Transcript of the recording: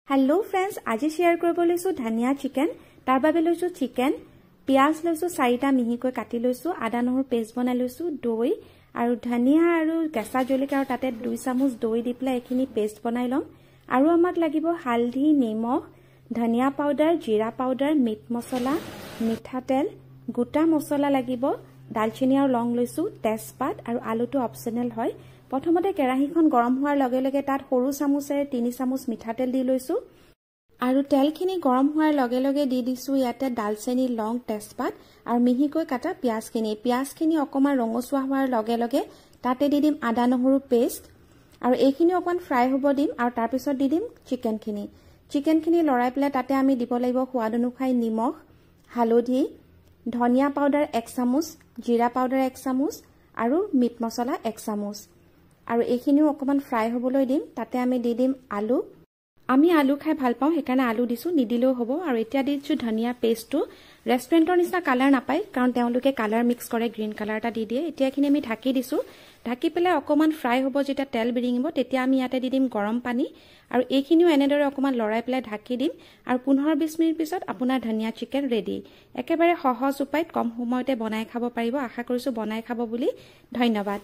hello friends आज share কৰিব লৈছো ধনিয়া চিকেন তাৰ বাবে লৈছো চিকেন পিয়াজ লৈছো 4টা মিহিকৈ কাটি লৈছো আদা নহৰু পেষ্ট বনাই লৈছো দৈ আৰু ধনিয়া আৰু কেঁচা জলকীয়া আৰু তাতে 2 চামুচ দৈ দি পেলাই এখিনি পেষ্ট বনাই লম আৰু আমাক লাগিব হালধি নিমখ ধনিয়া পাউডাৰ জিৰা পাউডাৰ মিট মছলা মিঠা তেল গোটা মছলা লাগিব দালচিনি আৰু লং লৈছো তেজপাত আৰু আলুটো অপচনেল হয় প্ৰথমতে কেৰাহীখন গৰম হোৱাৰ লগে লগে তাত সৰু চামুচেৰে 3 চামুচ মিঠা তেল দি লৈছো আৰু তেলখিনি গৰম হোৱাৰ লগে লগে দি দিছো ইয়াতে দালচিনি লং তেজপাত আৰু মিহিকৈ কাটা পিয়াজখিনি অকমান ৰঙচুৱা হোৱাৰ লগে লগে তাতে দি দিম আদা নহৰু পেষ্ট আৰু এইখিনি অকমান ফ্ৰাই হ'ব দিম আৰু তাৰ পিছত দি দিম চিকেনখিনি লৰাই পেলাই তাতে আমি দিব লাগিব সোৱাদ অনুসাৰে নিমখ হালধি ধনিয়া পাউডাৰ 1 চামুচ জিৰা পাউডাৰ 1 চামুচ আৰু মিট মছলা 1 চামুচ আৰু এইখিনিও অকমান ফ্ৰাই হ'বলৈ দিম তাতে আমি দি দিম আলু আমি আলু খাই ভাল পাওঁ হেকাৰণে আলু দিছো নিদিলেও হ'ব আৰু এতিয়া দিছো ধনিয়া পেষ্টটো ৰেষ্টুৰেণ্টৰ নিচিনা কালাৰ নাপায় কাৰণ তেওঁলোকে কালাৰ মিক্স কৰে গ্ৰীণ কালাৰ এটা দি দিয়ে এতিয়াখিনি আমি ঢাকি দিছো ঢাকি পেলাই অকমান ফ্ৰাই হ'ব যেতিয়া তেল বিৰিঙিব তেতিয়া আমি ইয়াতে দি দিম গৰম পানী আৰু এইখিনিও এনেদৰে অকমান লৰাই পেলাই ঢাকি দিম আৰু 15-20 মিনিট পিছত আপোনাৰ ধনিয়া চিকেন ৰেডি একেবাৰে সহজ উপায়ত কম সময়তে বনাই খাব পাৰিব আশা কৰিছো বনাই খাব বুলি ধন্যবাদ